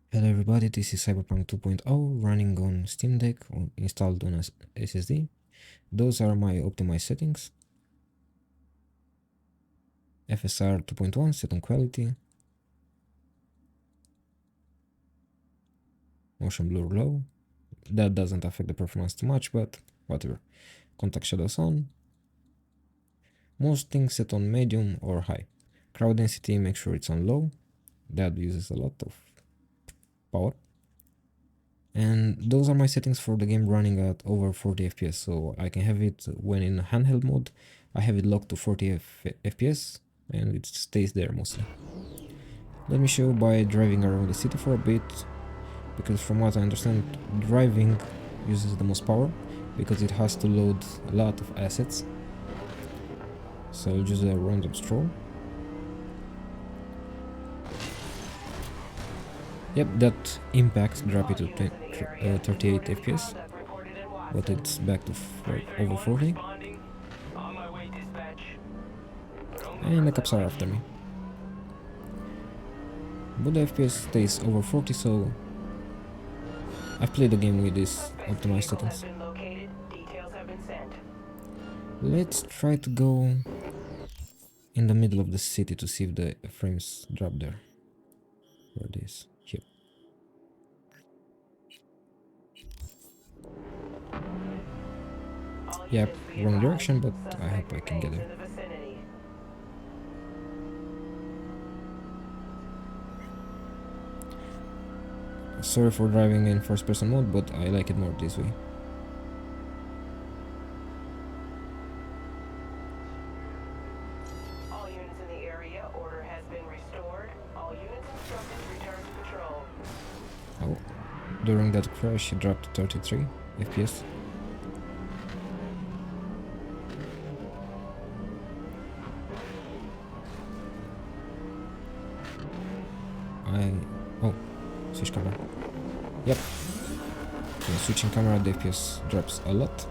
Hello everybody, this is Cyberpunk 2.0 running on Steam Deck installed on a SSD. Those are my optimized settings. FSR 2.1 set on quality. Motion blur low. That doesn't affect the performance too much, but whatever. Contact shadows on. Most things set on medium or high. Crowd density, make sure it's on low. That uses a lot of power. And those are my settings for the game running at over 40 FPS, so I can have it when in handheld mode. I have it locked to 40 FPS and it stays there mostly. Let me show by driving around the city for a bit, because from what I understand, driving uses the most power because it has to load a lot of assets. So I'll use a random stroll. Yep, that impact dropped it to 38 FPS, but it's back to over 40. And the cops are after me. But the FPS stays over 40, so I've played the game with these optimized settings. Let's try to go in the middle of the city to see if the frames drop there. Where it is. Here. Yep, wrong direction, but I hope I can get there. Sorry for driving in first person mode, but I like it more this way. All units in the area, order has been restored. All units instructed to return to patrol. Oh, during that crash it dropped to 33 FPS. Oh, switch camera. Yep. When switching camera, the FPS drops a lot.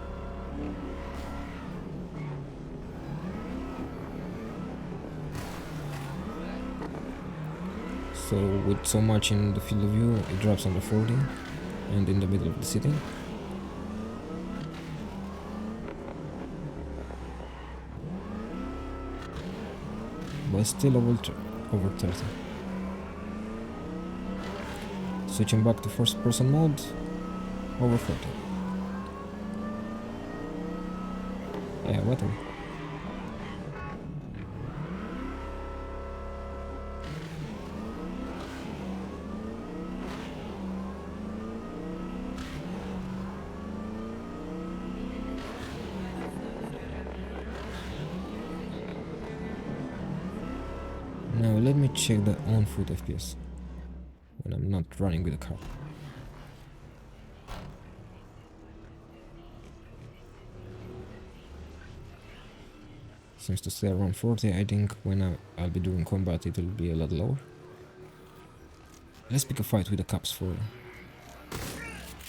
So with so much in the field of view, it drops under 40 and in the middle of the city. But still over 30. Switching back to first person mode, over 40. Yeah, whatever. Now let me check the on-foot FPS when I'm not running with a car. Seems to stay around 40. I think when I'll be doing combat it will be a lot lower. Let's pick a fight with the cops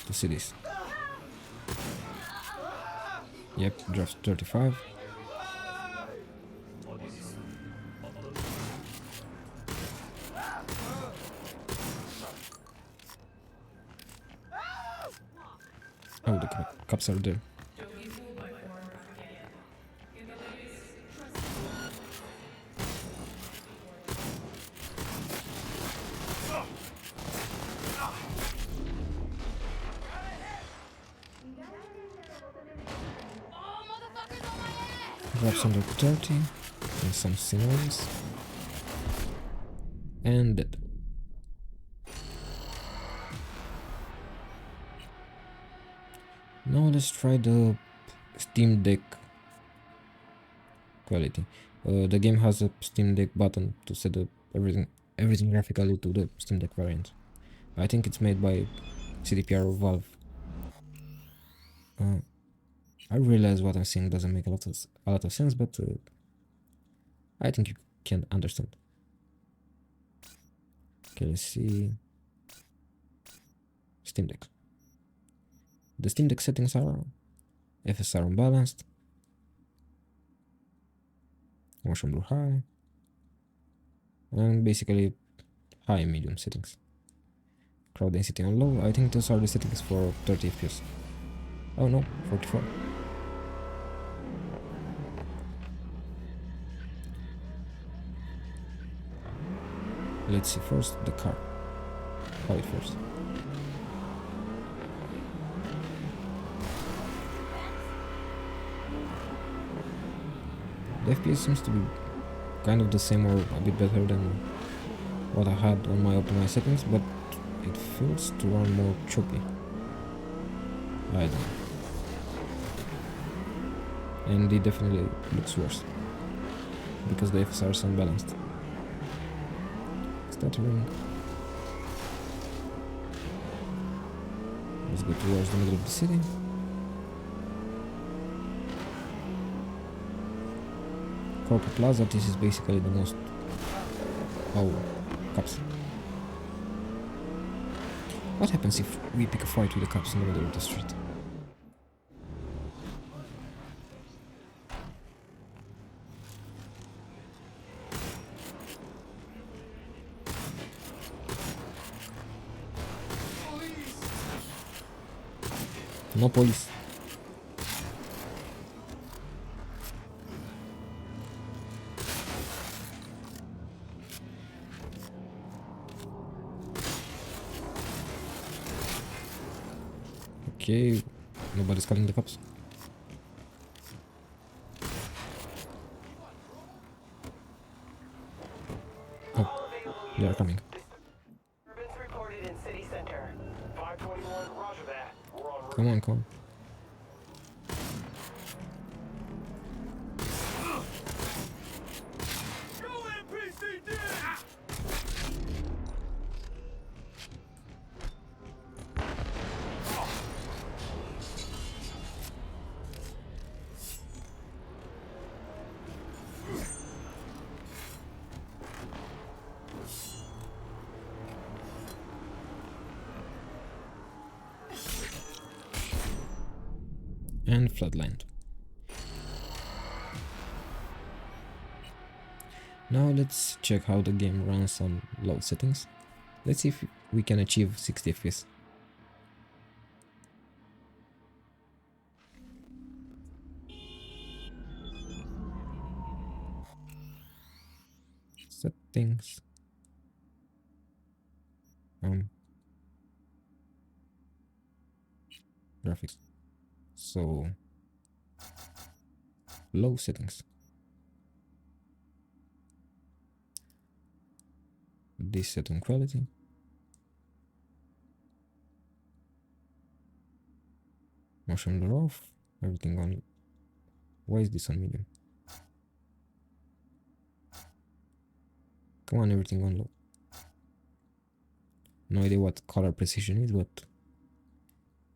to see this. Yep, drops 35. Oh, the cops are there. Drops under 30 in some scenarios. And dead. Now let's try the Steam Deck quality. The game has a Steam Deck button to set up everything graphically to the Steam Deck variant. I think it's made by CDPR or Valve. I realize what I'm saying doesn't make a lot of sense, but I think you can understand. Okay, let's see. Steam Deck. The Steam Deck settings are FSR unbalanced, motion blur high, and basically high and medium settings. Crowd density on low. I think those are the settings for 30 FPS. Oh no, 44. Let's see first the car. How it fares. The FPS seems to be kind of the same or a bit better than what I had on my optimized settings, but it feels to run more choppy. I don't know. And it definitely looks worse because the FSR is unbalanced. Stuttering. Let's go towards the middle of the city. Corporate Plaza, this is basically the most... Oh, cops. What happens if we pick a fight with the cops in the middle of the street? No police. Okay, nobody's calling the cops. Oh, they are coming. Disturbance reported in city center. 521, roger that. We're on route. Come on, come on. Go MPCD! And Floodland. Now let's check how the game runs on low settings. Let's see if we can achieve 60 FPS. Settings. Graphics. So low settings. This set on quality. Motion blur off. Everything on. Why is this on medium? Come on, everything on low. No idea what color precision is, but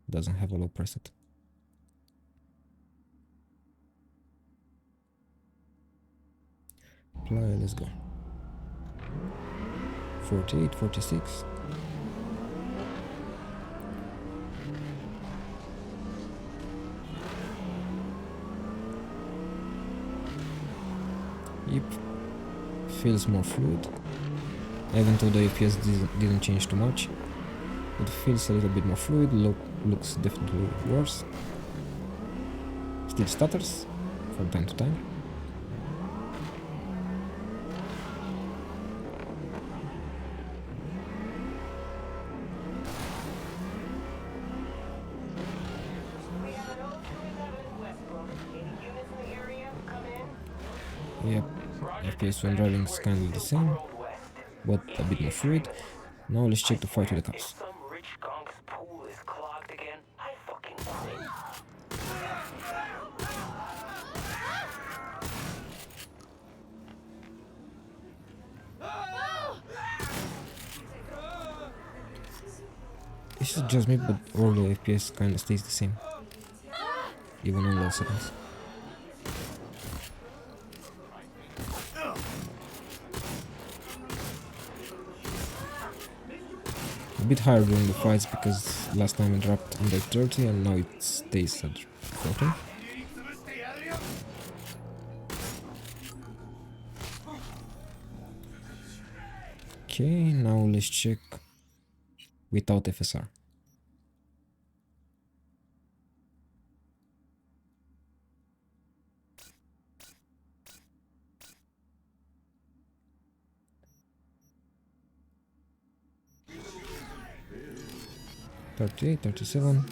doesn't have a low preset. Apply, let's go. 48, 46. Yep, feels more fluid, even though the FPS didn't change too much. It feels a little bit more fluid, looks definitely worse. Still stutters from time to time. We have an 0211 Westbrook. Any units in the area? Come in. Yep, FPS when driving is kind of the same, Road west. but a bit more fluid. Now let's check the fight with the If cops. some rich gunk's pool is clogged again, I fucking want it. This is just me, but all the FPS kind of stays the same, even on low settings. A bit higher during the fights because last time it dropped under 30 and now it stays at 40. Okay, now let's check without FSR. $38, $37.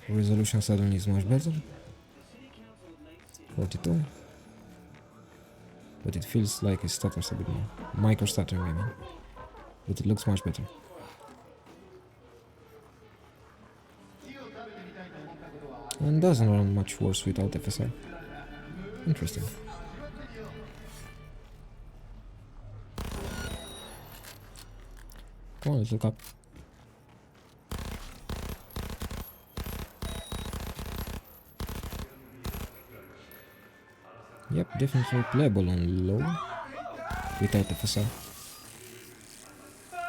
Resolution suddenly is much better. 42. But it feels like it stutters a bit more. Micro stuttering, I mean. But it looks much better. And doesn't run much worse without FSR. Interesting. Come on, let's look up. Yep, definitely playable on low without FSR.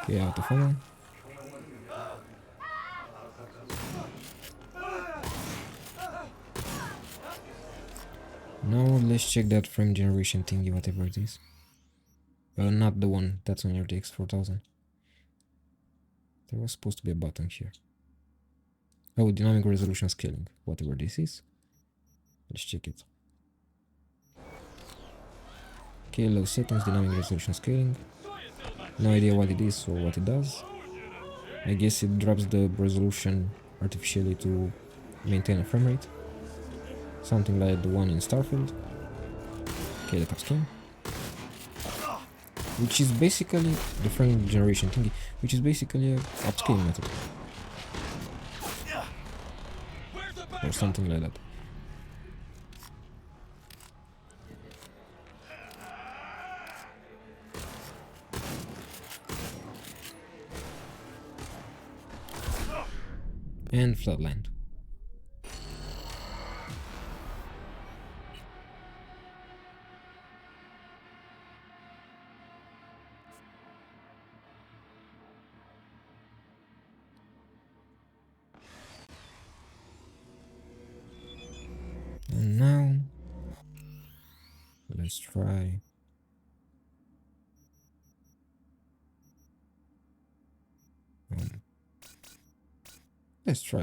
Okay, out of ammo. Now let's check that frame generation thingy, whatever it is. Not the one that's on RTX 4000. There was supposed to be a button here. Oh, dynamic resolution scaling, whatever this is. Let's check it. Okay, low settings, dynamic resolution scaling. No idea what it is or what it does. I guess it drops the resolution artificially to maintain a frame rate. Something like the one in Starfield. Okay, the upscaling. Which is basically the frame generation thingy, which is basically a upscaling method. Or something like that. And flatlined. And now let's try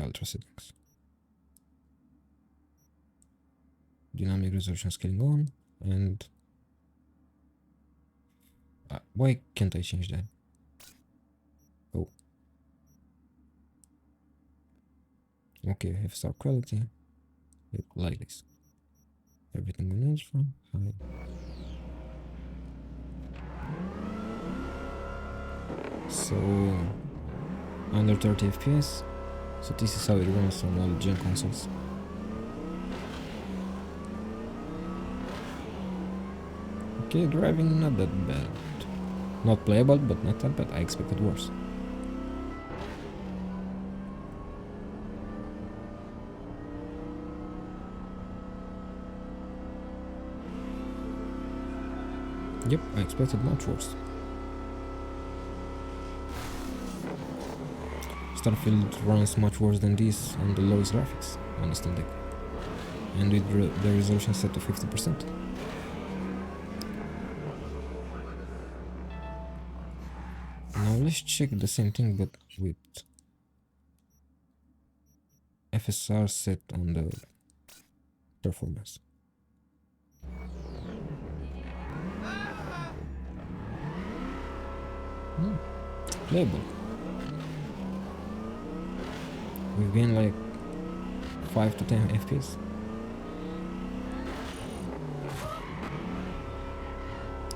ultra settings. Dynamic resolution scaling on, and why can't I change that? Oh, okay, FSR quality, like this. Everything on ultra, high. So under 30 FPS. So this is how it runs on all gen consoles. Okay, driving not that bad. Not playable, but not that bad. I expected worse. Yep, I expected much worse. Starfield runs much worse than this on the lowest graphics on the Steam Deck. And with the resolution set to 50%. Now let's check the same thing but with FSR set on the performance. Playable. We've gained like 5 to 10 FPS.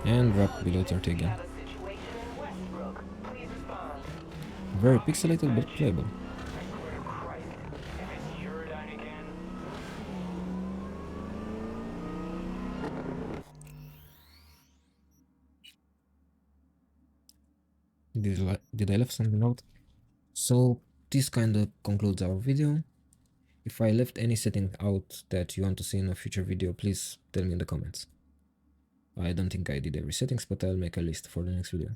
And drop below 30 again. Very pixelated but playable. Did I left something out? So this kind of concludes our video. If I left any setting out that you want to see in a future video, please tell me in the comments. I don't think I did every settings, but I'll make a list for the next video.